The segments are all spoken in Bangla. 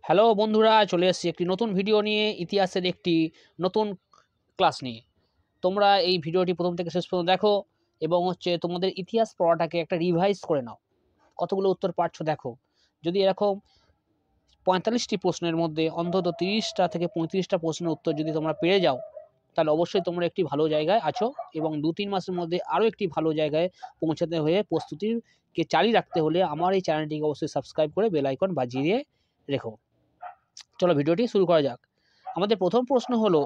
হ্যালো বন্ধুরা, চলে এসেছি একটি নতুন ভিডিও নিয়ে, ইতিহাসের একটি নতুন ক্লাস নিয়ে। তোমরা এই ভিডিওটি প্রথম থেকে শেষ পর্যন্ত দেখো এবং তোমাদের ইতিহাস পড়াটাকে একটা রিভাইজ করে নাও। কতগুলো উত্তর পাচ্ছ দেখো। যদি এরকম ৪৫টি প্রশ্নের মধ্যে অন্তত ৩০টা থেকে ৩৫টা প্রশ্নের উত্তর যদি তোমরা পেয়ে যাও, তাহলে অবশ্যই তোমরা একটি ভালো জায়গায় আছো এবং ২-৩ মাসের মধ্যে আরও একটি ভালো জায়গায় পৌঁছাতে হয়ে প্রস্তুতিকে চালিয়ে রাখতে হলে আমার এই চ্যানেলটিকে অবশ্যই সাবস্ক্রাইব করে বেল আইকন বাজিয়ে রেখো। চলো ভিডিওটি শুরু করা যাক। আমাদের প্রথম প্রশ্ন হলো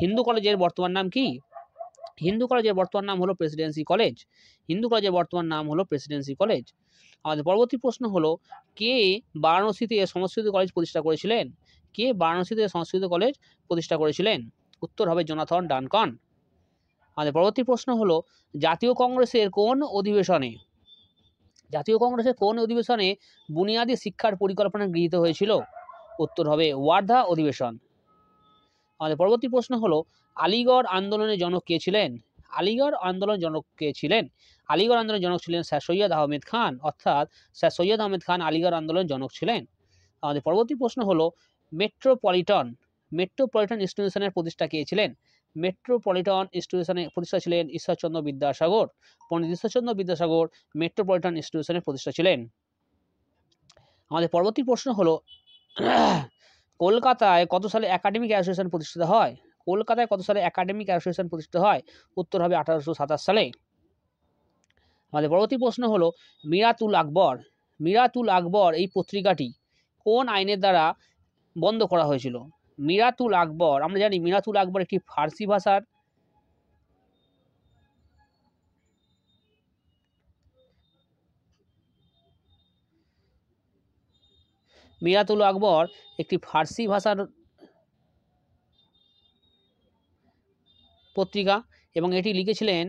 হিন্দু কলেজের বর্তমান নাম কি? হিন্দু কলেজের বর্তমান নাম হলো প্রেসিডেন্সি কলেজ। হিন্দু কলেজের বর্তমান নাম হলো প্রেসিডেন্সি কলেজ। আমাদের পরবর্তী প্রশ্ন হলো কে বারাণসীতে সংস্কৃত কলেজ প্রতিষ্ঠা করেছিলেন? কে বারাণসীতে সংস্কৃত কলেজ প্রতিষ্ঠা করেছিলেন? উত্তর হবে জোনাথন ডানকান। আমাদের পরবর্তী প্রশ্ন হলো জাতীয় কংগ্রেসের কোন অধিবেশনে বুনিয়াদী শিক্ষার পরিকল্পনা গৃহীত হয়েছিল? উত্তর হবে ওয়ার্ধা অধিবেশন। আমাদের পরবর্তী প্রশ্ন হলো আলিগড় আন্দোলনের জনক কে ছিলেন? আলিগড় আন্দোলনের জনক ছিলেন স্যার সৈয়দ আহমেদ খান, অর্থাৎ স্যার সৈয়দ আহমেদ খান আলিগড় আন্দোলনের জনক ছিলেন। আমাদের পরবর্তী প্রশ্ন হলো মেট্রোপলিটন ইনস্টিটিউশনের প্রতিষ্ঠা কে ছিলেন? মেট্রোপলিটন ইনস্টিটিউশনের প্রতিষ্ঠা ছিলেন ঈশ্বরচন্দ্র বিদ্যাসাগর। পণ্ডিত ঈশ্বরচন্দ্র বিদ্যাসাগর মেট্রোপলিটন ইনস্টিটিউশনের প্রতিষ্ঠা ছিলেন। আমাদের পরবর্তী প্রশ্ন হলো কলকাতায় কত সালে একাডেমিক অ্যাসোসিয়েশন প্রতিষ্ঠিত হয়? কলকাতায় কত সালে একাডেমিক অ্যাসোসিয়েশন প্রতিষ্ঠিত হয়? উত্তর হবে 1827 সালে। আমাদের পরবর্তী প্রশ্ন হলো মিরাতুল আকবর এই পত্রিকাটি কোন আইনের দ্বারা বন্ধ করা হয়েছিল? মিরাতুল আকবর, আমরা জানি মিরাতুল আকবর একটি ফার্সি ভাষার পত্রিকা এবং এটি লিখেছিলেন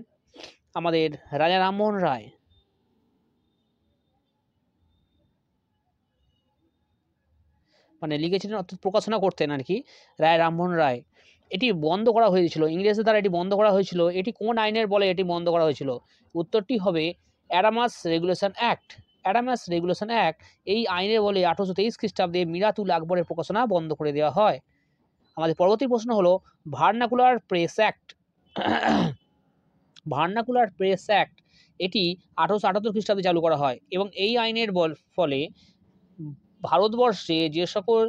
আমাদের রাজা রামমোহন রায়। লিখেছিলেন অর্থাৎ প্রকাশনা করতেন আর কি, রায় রামমোহন রায়। এটি বন্ধ করা হয়েছিল, ইংরেজদের দ্বারা এটি বন্ধ করা হয়েছিল। এটি কোন আইনের বলে এটি বন্ধ করা হয়েছিল? উত্তরটি হবে অ্যাডামাস রেগুলেশন অ্যাক্ট। এই আইনের বলে 1823 খ্রিস্টাব্দে মিরাতুল আকবরের প্রকাশনা বন্ধ করে দেওয়া হয়। আমাদের পরবর্তী প্রশ্ন হলো ভার্নাকুলার প্রেস অ্যাক্ট এটি 1878 খ্রিস্টাব্দে চালু করা হয় এবং এই আইনের ফলে ভারতবর্ষে যে সকল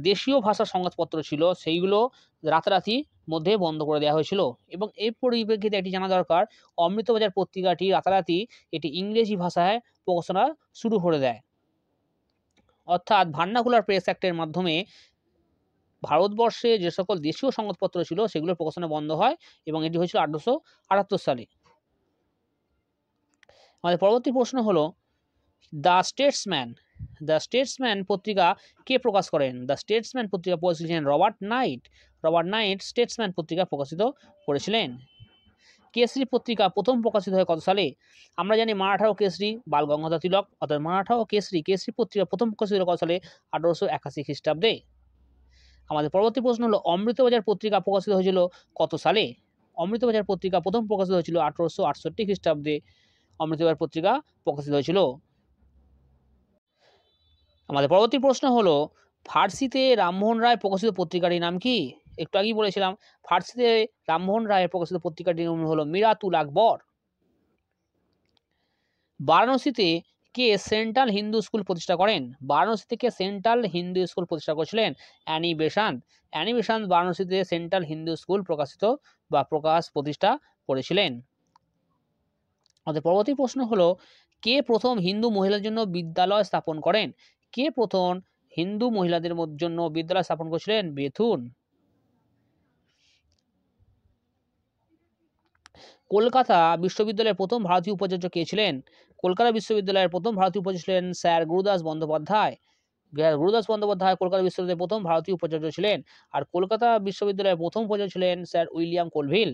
দেশীয় ভাষার সংবাদপত্র ছিল সেইগুলো রাতারাতি মধ্যে বন্ধ করে দেওয়া হয়েছিল। এবং এই পরিপ্রেক্ষিতে একটি জানা দরকার, অমৃতবাজার পত্রিকাটি রাতারাতি এটি ইংরেজি ভাষায় প্রকাশনা শুরু করে দেয়। অর্থাৎ ভার্নাকুলার প্রেস অ্যাক্টের মাধ্যমে ভারতবর্ষে যে সকল দেশীয় সংবাদপত্র ছিল সেগুলোর প্রকাশনা বন্ধ হয় এবং এটি হয়েছিল 1878 সালে। আমাদের পরবর্তী প্রশ্ন হলো দ্য স্টেটসম্যান পত্রিকা কে প্রকাশ করেন? দ্য স্টেটসম্যান পত্রিকা প্রকাশ করেছিলেন রবার্ট নাইট স্টেটসম্যান পত্রিকা প্রকাশিত করেছিলেন। কেসরি পত্রিকা প্রথম প্রকাশিত হয় কত সালে? আমরা জানি মারাঠা ও কেসরি বাল গঙ্গাধর তিলক, অর্থাৎ মারাঠা ও কেসরি পত্রিকা প্রথম প্রকাশিত হয় কত সালে? 1881 খ্রিস্টাব্দে। আমাদের পরবর্তী প্রশ্ন হলো অমৃতবাজার পত্রিকা প্রকাশিত হয়েছিল কত সালে? অমৃতবাজার পত্রিকা প্রথম প্রকাশিত হয়েছিল 1868 খ্রিস্টাব্দে। অমৃতবাজার পত্রিকা প্রকাশিত হয়েছিল। আমাদের পরবর্তী প্রশ্ন হলো ফার্সিতে রামমোহন রায় প্রকাশিত পত্রিকাটির নাম কি? একটু আগেই বলেছিলাম, ফার্সিতে রামমোহন রায়ের প্রকাশিত পত্রিকাটির নাম হলো মিরাতুল আকবর। বারাণসীতে কে সেন্ট্রাল হিন্দু স্কুল প্রতিষ্ঠা করেন? বারাণসী থেকে সেন্ট্রাল হিন্দু স্কুল প্রতিষ্ঠা করেছিলেন অ্যানি বেসান্ত বারাণসীতে সেন্ট্রাল হিন্দু স্কুল প্রতিষ্ঠা করেছিলেন। আমাদের পরবর্তী প্রশ্ন হলো কে প্রথম হিন্দু মহিলাদের জন্য বিদ্যালয় স্থাপন করেন? কে প্রথম হিন্দু মহিলাদের জন্য বিদ্যালয় স্থাপন করেছিলেন? বেথুন। কলকাতা বিশ্ববিদ্যালয়ের প্রথম ভারতীয় উপাচার্য কে ছিলেন? কলকাতা বিশ্ববিদ্যালয়ের প্রথম ভারতীয় উপাচার্য ছিলেন স্যার গুরুদাস বন্দ্যোপাধ্যায়। কলকাতা বিশ্ববিদ্যালয়ের প্রথম ভারতীয় উপাচার্য ছিলেন। আর কলকাতা বিশ্ববিদ্যালয়ের প্রথম উপাচার্য ছিলেন স্যার উইলিয়াম কোলভিল।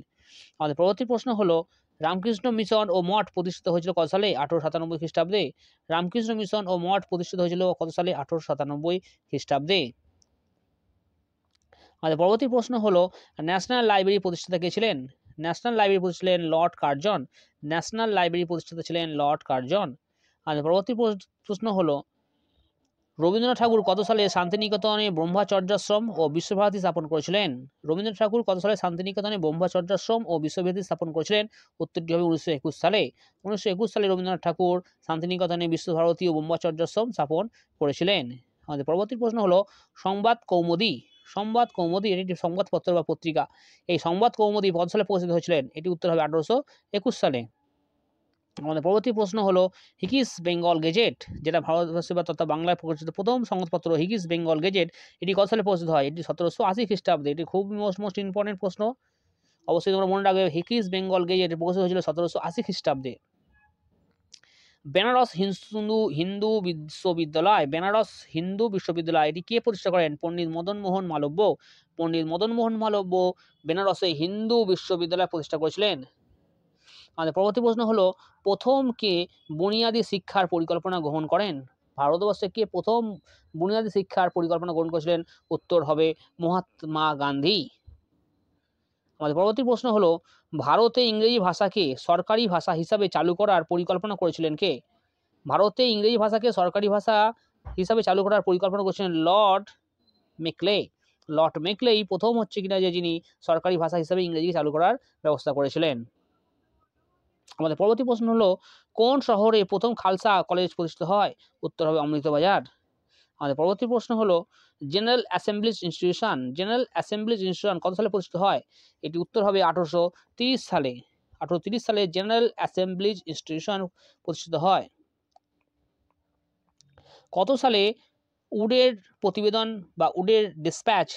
আমাদের পরবর্তী প্রশ্ন হলো রামকৃষ্ণ মিশন ও মঠ প্রতিষ্ঠিত হয়েছিল কত সালে? 1897 খ্রিস্টাব্দে। রামকৃষ্ণ মিশন ও মঠ প্রতিষ্ঠিত হয়েছিল কত সালে? 1897 খ্রিস্টাব্দে। আমাদের পরবর্তী প্রশ্ন হলো ন্যাশনাল লাইব্রেরি প্রতিষ্ঠাতা কে ছিলেন? ন্যাশনাল লাইব্রেরি প্রতিষ্ঠাতা ছিলেন লর্ড কার্জন। আমাদের পরবর্তী প্রশ্ন হলো রবীন্দ্রনাথ ঠাকুর কত সালে শান্তিনিকেতনে ব্রহ্মচর্যাশ্রম ও বিশ্বভারতী স্থাপন করেছিলেন? রবীন্দ্রনাথ ঠাকুর কত সালে শান্তিনিকেতনে ব্রহ্মচর্যাশ্রম ও বিশ্বভারতী স্থাপন করেছিলেন? উত্তরটি হবে 1921 সালে। 1921 সালে রবীন্দ্রনাথ ঠাকুর শান্তিনিকেতনে বিশ্বভারতী ও ব্রহ্মচর্যাশ্রম স্থাপন করেছিলেন। আমাদের পরবর্তী প্রশ্ন হলো সংবাদ কৌমুদী। সংবাদ কৌমুদী এটি একটি সংবাদপত্র বা পত্রিকা। এই সংবাদ কৌমুদী কত সালে প্রকাশিত হয়েছিলেন? এটি উত্তর হবে 1821 সালে। আমাদের পরবর্তী প্রশ্ন হলো হিকিস বেঙ্গল গেজেট, যেটা ভারতবর্ষে বা তথা বাংলায় প্রকাশিত প্রথম সংবাদপত্র হিকিস বেঙ্গল গেজেট, এটি কত সালে প্রকাশিত হয়? এটি 1780 খ্রিস্টাব্দে। এটি খুব মোস্ট ইম্পর্টেন্ট প্রশ্ন, অবশ্যই তোমরা মনে রাখবে। হিকিস বেঙ্গল গেজেট প্রকাশিত হয়েছিল 1780 খ্রিস্টাব্দে। বেনারস হিন্দু বিশ্ববিদ্যালয়, বেনারস হিন্দু বিশ্ববিদ্যালয় এটি কে প্রতিষ্ঠা করেন? পণ্ডিত মদন মোহন মালব্য। পণ্ডিত মদন মোহন মালব্য বেনারসে হিন্দু বিশ্ববিদ্যালয় প্রতিষ্ঠা করেছিলেন। আমাদের পরবর্তী প্রশ্ন হলো প্রথম কে বুনিয়াদী শিক্ষার পরিকল্পনা গ্রহণ করেন? ভারতবর্ষে কে প্রথম বুনিয়াদী শিক্ষার পরিকল্পনা গ্রহণ করেছিলেন? উত্তর হবে মহাত্মা গান্ধী। আমাদের পরবর্তী প্রশ্ন হলো ভারতে ইংরেজি ভাষাকে সরকারি ভাষা হিসাবে চালু করার পরিকল্পনা করেছিলেন কে? ভারতে ইংরেজি ভাষাকে সরকারি ভাষা হিসাবে চালু করার পরিকল্পনা করেছিলেন লর্ড মেকলে। লর্ড মেকলেই প্রথম হচ্ছে কিনা যে যিনি সরকারি ভাষা হিসাবে ইংরেজি চালু করার ব্যবস্থা করেছিলেন। আমাদের পরবর্তী প্রশ্ন হলো কোন শহরে প্রথম খালসা কলেজ প্রতিষ্ঠিত হয়? উত্তর হবে অমৃতবাজার। আমাদের পরবর্তী প্রশ্ন হলো general Assembly's institution, general Assembly's institution কত সালে প্রতিষ্ঠিত হয়? এটি উত্তর হবে 1830 সালে। 1830 সালে জেনারেল অ্যাসেম্বলিজ ইনস্টিটিউশন প্রতিষ্ঠিত হয়। কত সালে উডের প্রতিবেদন বা উডের ডিসপ্যাচ,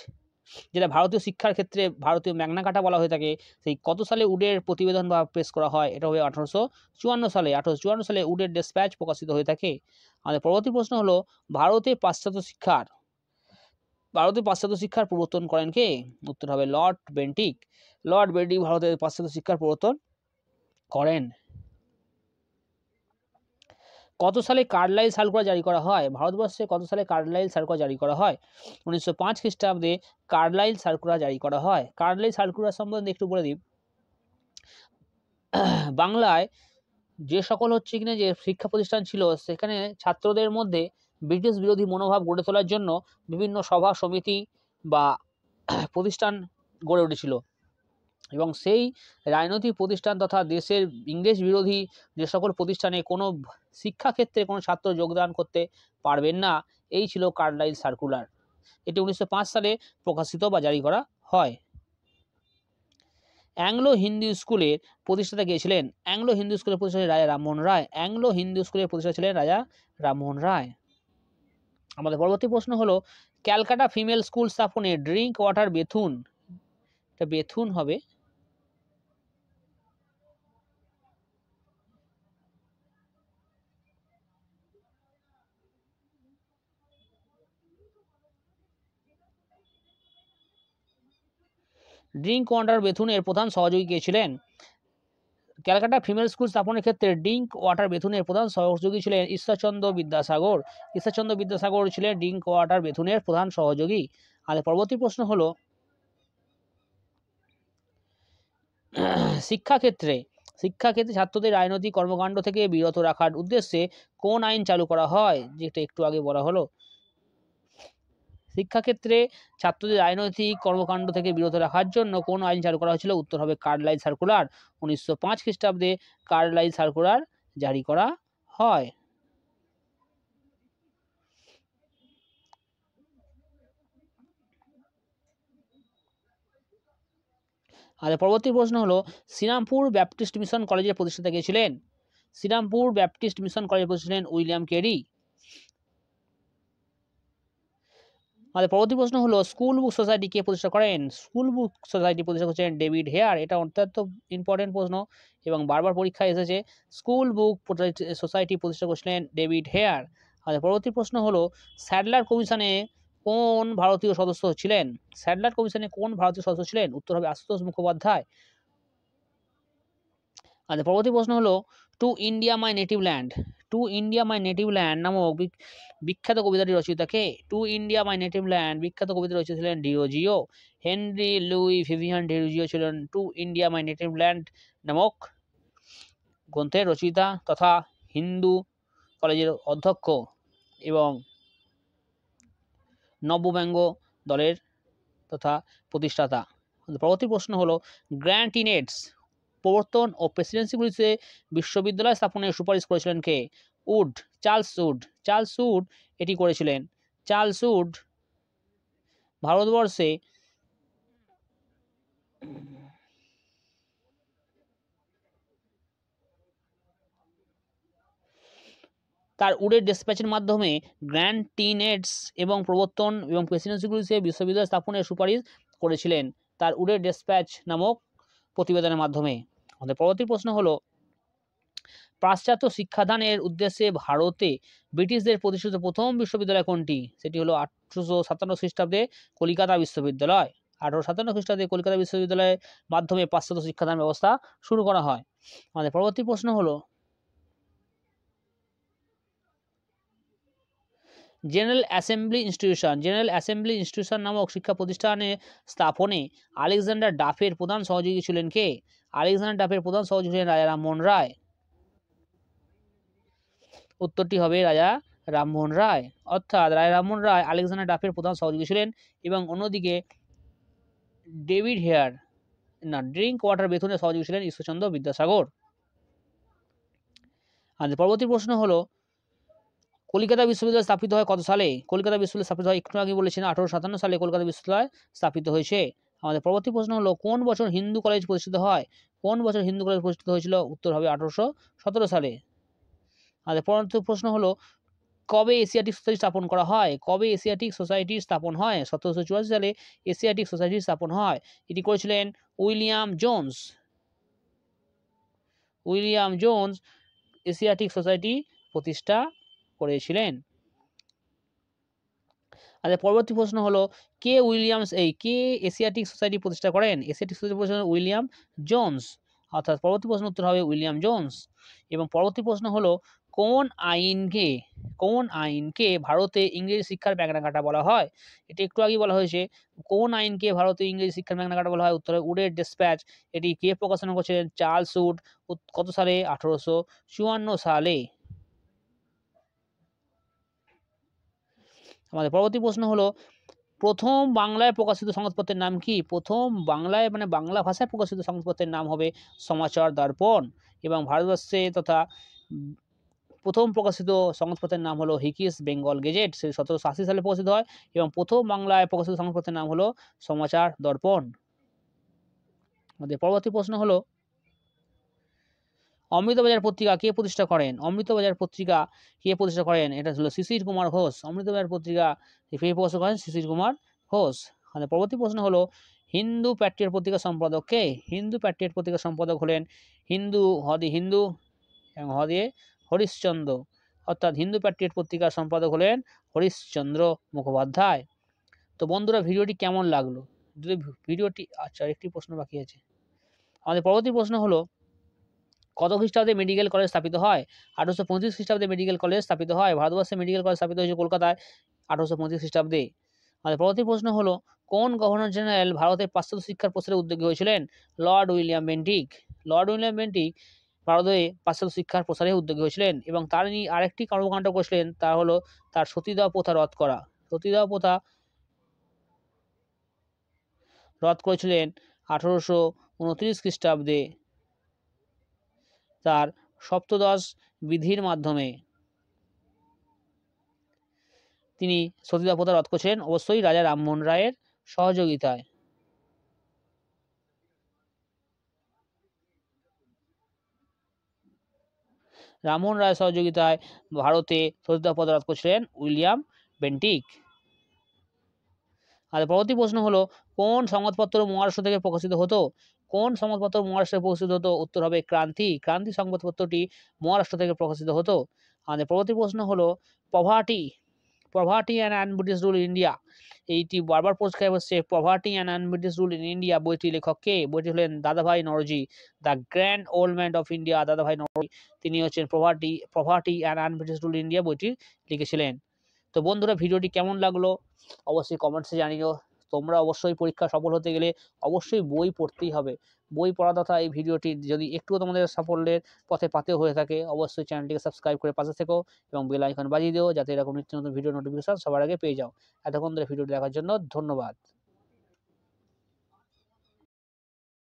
যেটা ভারতীয় শিক্ষার ক্ষেত্রে ভারতীয় ম্যাগনা কার্টা বলা হয়ে থাকে, সেই কত সালে উডের প্রতিবেদন বা পেশ করা হয়? এটা হবে 1854 সালে। 1854 সালে উডের ডিসপ্যাচ প্রকাশিত হয়ে থাকে। আমাদের পরবর্তী প্রশ্ন হলো ভারতে পাশ্চাত্য শিক্ষার প্রবর্তন করেন কে? উত্তর হবে লর্ড বেন্টিক। লর্ড বেন্টিক ভারতের পাশ্চাত্য শিক্ষার প্রবর্তন করেন। কত সালে কার্লাইল সার্কুলার জারি করা হয়? ভারতবর্ষে কত সালে কার্লাইল সার্কুলার জারি করা হয়? 1905 খ্রিস্টাব্দে কার্লাইল সার্কুলার জারি করা হয়। কার্লাইল সার্কুলার সম্বন্ধে একটু বলে দিই। বাংলায় যে সকল হচ্ছে কিনা যে শিক্ষা প্রতিষ্ঠান ছিল সেখানে ছাত্রদের মধ্যে ব্রিটিশ বিরোধী মনোভাব গড়ে তোলার জন্য বিভিন্ন সভা সমিতি বা প্রতিষ্ঠান গড়ে উঠেছিল এবং সেই রাজনৈতিক প্রতিষ্ঠান তথা দেশের ইংরেজ বিরোধী যে সকল প্রতিষ্ঠানে কোনো শিক্ষাক্ষেত্রে কোনো ছাত্র যোগদান করতে পারবেন না, এই ছিল কার্লাইল সার্কুলার। এটি 1905 সালে প্রকাশিত বা জারি করা হয়। অ্যাংলো হিন্দু স্কুলের প্রতিষ্ঠাতা কে ছিলেন? অ্যাংলো হিন্দু স্কুলের প্রতিষ্ঠাতা রাজা রামমোহন রায়। অ্যাংলো হিন্দু স্কুলের প্রতিষ্ঠাতা ছিলেন রাজা রামমোহন রায়। আমাদের পরবর্তী প্রশ্ন হলো ক্যালকাটা ফিমেল স্কুল স্থাপনে ড্রিঙ্ক ওয়াটার বেথুন, এটা বেথুন হবে, ড্রিঙ্ক ওয়াটার বেথুনের প্রধান সহযোগী কে ছিলেন? ক্যালকাটা ফিমেল স্কুল স্থাপনের ক্ষেত্রে ড্রিঙ্ক ওয়াটার বেথুনের প্রধান সহযোগী ছিলেন ঈশ্বরচন্দ্র বিদ্যাসাগর। ঈশ্বরচন্দ্র বিদ্যাসাগর ছিলেন ড্রিঙ্ক ওয়াটার বেথুনের প্রধান সহযোগী। আমাদের পরবর্তী প্রশ্ন হলো শিক্ষাক্ষেত্রে ছাত্রদের রাজনৈতিক কর্মকাণ্ড থেকে বিরত রাখার উদ্দেশ্যে কোন আইন চালু করা হয়? যেটা একটু আগে বলা হলো। শিক্ষাক্ষেত্রে ছাত্রদের রাজনৈতিক কর্মকাণ্ড থেকে বিরত রাখার জন্য কোন আইন চালু করা হয়েছিল? উত্তর হবে কার্লাইল সার্কুলার। 1905 খ্রিস্টাব্দে কার্লাইল সার্কুলার জারি করা হয়। আর পরবর্তী প্রশ্ন হলো শ্রীরামপুর ব্যাপটিস্ট মিশন কলেজের প্রতিষ্ঠাতা কে ছিলেন? শ্রীরামপুর ব্যাপটিস্ট মিশন কলেজের প্রতিষ্ঠাতা ছিলেন উইলিয়াম কেরি। আমাদের পরবর্তী প্রশ্ন হলো স্কুল বুক সোসাইটি কে প্রতিষ্ঠা করেন? স্কুল বুক সোসাইটি প্রতিষ্ঠা করেছেন ডেভিড হেয়ার। এটা অত্যন্ত ইম্পর্টেন্ট প্রশ্ন এবং বারবার পরীক্ষায় এসেছে। স্কুল বুক সোসাইটি প্রতিষ্ঠা করেছিলেন ডেভিড হেয়ার। আমাদের পরবর্তী প্রশ্ন হলো স্যাডলার কমিশনে কোন ভারতীয় সদস্য ছিলেন? স্যাডলার কমিশনে কোন ভারতীয় সদস্য ছিলেন? উত্তর হবে আশুতোষ মুখোপাধ্যায়। আমাদের পরবর্তী প্রশ্ন হলো to India my native land, to India my native land নামক বিখ্যাত কবিতাটি রচয়িতা কে? To India my native land বিখ্যাত কবিতা রচয়িতা ছিলেন ডিরোজিও। হেনরি লুই ভিভিয়ান ডিরোজিও ছিলেন to India my native land নামক গ্রন্থের রচয়িতা তথা হিন্দু কলেজের অধ্যক্ষ এবং নব্যব্যঙ্গ দলের তথা প্রতিষ্ঠাতা। পরবর্তী প্রশ্ন হলো গ্র্যান্ড ইনেটস প্রবর্তন ও প্রেসিডেন্সিগুলিতে বিশ্ববিদ্যালয় স্থাপনের সুপারিশ করেছিলেন কে? Wood, Charles Wood. Charles Wood এটি করেছিলেন। চার্লস উড ভারতবর্ষে তার উডের ডিসপ্যাচের মাধ্যমে গ্র্যান্ড টিনেটস এবং প্রবর্তন এবং প্রেসিডেন্সিগুলিতে বিশ্ববিদ্যালয় স্থাপনের সুপারিশ করেছিলেন তার উডের ডিসপ্যাচ নামক প্রতিবেদনের মাধ্যমে। আমাদের পরবর্তী প্রশ্ন হলো পাশ্চাত্য শিক্ষাদানের উদ্দেশ্যে ভারতে ব্রিটিশদের প্রতিষ্ঠিত প্রথম বিশ্ববিদ্যালয় কোনটি? সেটি হলো 1857 খ্রিস্টাব্দে কলিকাতা বিশ্ববিদ্যালয়। 1857 খ্রিস্টাব্দে কলকাতা বিশ্ববিদ্যালয়ের মাধ্যমে পাশ্চাত্য শিক্ষাদান ব্যবস্থা শুরু করা হয়। আমাদের পরবর্তী প্রশ্ন হলো general assembly institution. General assembly institution নামক শিক্ষা প্রতিষ্ঠানের স্থাপনে আলেকজান্ডার ডাফের প্রধান সহযোগী ছিলেন কে? আলেকজান্ডার ডাফের প্রধান সহযোগী ছিলেন রাজা রামমোহন রায়। উত্তরটি হবে রাজা রামমোহন রায়। অর্থাৎ রাজা রামমোহন রায় আলেকজান্ডার ডাফের প্রধান সহযোগী ছিলেন এবং অন্যদিকে ডেভিড হেয়ার ড্রিঙ্ক ওয়াটার বেথুনের সহযোগী ছিলেন ঈশ্বরচন্দ্র বিদ্যাসাগর। আর পরবর্তী প্রশ্ন হলো কলকাতা বিশ্ববিদ্যালয় স্থাপিত হয় কত সালে? কলকাতা বিশ্ববিদ্যালয় স্থাপিত হয় একটু আগে বলেছেন 1857 সালে কলকাতা বিশ্ববিদ্যালয় স্থাপিত হয়েছে। আমাদের পরবর্তী প্রশ্ন হলো কোন বছর হিন্দু কলেজ প্রতিষ্ঠিত হয়? কোন বছর হিন্দু কলেজ প্রতিষ্ঠিত হয়েছিল? উত্তর হবে 1817 সালে। আমাদের পরবর্তী প্রশ্ন হলো কবে এশিয়াটিক সোসাইটি স্থাপন করা হয়? কবে এশিয়াটিক সোসাইটি স্থাপন হয়? 1784 সালে এশিয়াটিক সোসাইটি স্থাপন হয়। এটি করেছিলেন William Jones. William Jones Asiatic society প্রতিষ্ঠা করেছিলেন। আচ্ছা পরবর্তী প্রশ্ন হলো কে এশিয়াটিক সোসাইটি প্রতিষ্ঠা করেন? এশিয়াটিক সোসাইটি প্রতিষ্ঠা করেন উইলিয়াম জোন্স। অর্থাৎ পরবর্তী প্রশ্ন উত্তর হবে উইলিয়াম জোন্স। এবং পরবর্তী প্রশ্ন হলো কোন আইনকে ভারতে ইংরেজি শিক্ষার ম্যাগনা কার্টা বলা হয়? এটি একটু আগে বলা হয়েছে। কোন আইনকে ভারতে ইংরেজি শিক্ষার ম্যাগনা কার্টা বলা হয়? উত্তর হবে উডের ডিসপ্যাচ। এটি কে প্রকাশনা করেছিলেন? Charles would. কত সালে? 1854 সালে। আমাদের পরবর্তী প্রশ্ন হলো প্রথম বাংলায় প্রকাশিত সংবাদপত্রের নাম কি? প্রথম বাংলায় বাংলা ভাষায় প্রকাশিত সংবাদপত্রের নাম হবে সমাচার দর্পণ। এবং ভারতবর্ষে তথা প্রথম প্রকাশিত সংবাদপত্রের নাম হলো হিকিস বেঙ্গল গেজেট। সে 1780 সালে প্রকাশিত হয় এবং প্রথম বাংলায় প্রকাশিত সংবাদপত্রের নাম হলো সমাচার দর্পণ। আমাদের পরবর্তী প্রশ্ন হলো অমৃতবাজার পত্রিকা কে প্রতিষ্ঠা করেন? অমৃতবাজার পত্রিকা কে প্রতিষ্ঠা করেন? এটা হলো শিশির কুমার ঘোষ। অমৃতবাজার পত্রিকা কে প্রকাশ করেন? শিশির কুমার ঘোষ। আমাদের পরবর্তী প্রশ্ন হলো হিন্দু প্যাট্রিয়ট পত্রিকা সম্পাদক কে? হিন্দু প্যাট্রিয়ট পত্রিকা সম্পাদক হলেন হিন্দু এবং হরিশ্চন্দ্র। অর্থাৎ হিন্দু প্যাট্রিয়ট পত্রিকার সম্পাদক হলেন হরিশ্চন্দ্র মুখোপাধ্যায়। তো বন্ধুরা ভিডিওটি কেমন লাগলো? যদি ভিডিওটি আচ্ছা একটি প্রশ্ন বাকি আছে। আমাদের পরবর্তী প্রশ্ন হলো কত খ্রিস্টাব্দে মেডিকেল কলেজ স্থাপিত হয়? 1835 খ্রিস্টাব্দে মেডিকেল কলেজ স্থাপিত হয়। ভারতবর্ষে মেডিকেল কলেজ স্থাপিত হয়েছে কলকাতায় 1835 খ্রিস্টাব্দে। আমাদের পরবর্তী প্রশ্ন হলো কোন গভর্নর জেনারেল ভারতের পাশ্চাত্য শিক্ষার প্রসারে উদ্যোগী হয়েছিলেন? Lord William Bentinck. Lord William Bentinck ভারতে পাশ্চাত্য শিক্ষার প্রসারে উদ্যোগী হয়েছিলেন এবং তার আরেকটি কর্মকাণ্ড করেছিলেন তা হলো তার সতীদাহ প্রথা রদ করা। সতীদাহ প্রথা রদ করেছিলেন 1829 খ্রিস্টাব্দে তার সপ্তদশ বিধির মাধ্যমে তিনি সতীদাহ প্রথা রদ করেছিলেন অবশ্যই রাজা রামমোহন রায়ের সহযোগিতায়। রামমোহন রায়ের সহযোগিতায় ভারতে সতীদাহ প্রথা রদ করেছিলেন উইলিয়াম বেন্টিক। আর পরবর্তী প্রশ্ন হলো কোন সংবাদপত্র মহারাষ্ট্র থেকে প্রকাশিত হতো? কোন সংবাদপত্র মহারাষ্ট্রে প্রকাশিত হতো? উত্তর হবে ক্রান্তি। ক্রান্তি সংবাদপত্রটি মহারাষ্ট্র থেকে প্রকাশিত হতো। আমাদের পরবর্তী প্রশ্ন হলো poverty and unBritish rule in India. এইটি বারবার পরীক্ষায় বসছে। Poverty and unBritish rule in India বইটির লেখক কে? বইটি হলেন Dadabhai Naoroji. The grand old man of India Dadabhai Naoroji তিনি হচ্ছেন poverty and unBritish rule in India বইটি লিখেছিলেন। তো বন্ধুরা ভিডিওটি কেমন লাগলো অবশ্যই কমেন্টসে জানিও। তোমরা অবশ্যই পরীক্ষা সফল হতে গেলে অবশ্যই বই পড়তেই হবে। বই পড়া তথা এই ভিডিওটি যদি একটুও তোমাদের সাফল্যের পথে পাথেয় হয়ে থাকে, অবশ্যই চ্যানেলটিকে সাবস্ক্রাইব করে পাশে থেকো এবং বেল আইকন বাজিয়ে দিও, যাতে এরকম নিত্য নতুন ভিডিও নোটিফিকেশন সবার আগে পেয়ে যাও। এতক্ষণ ধরে ভিডিওটি দেখার জন্য ধন্যবাদ।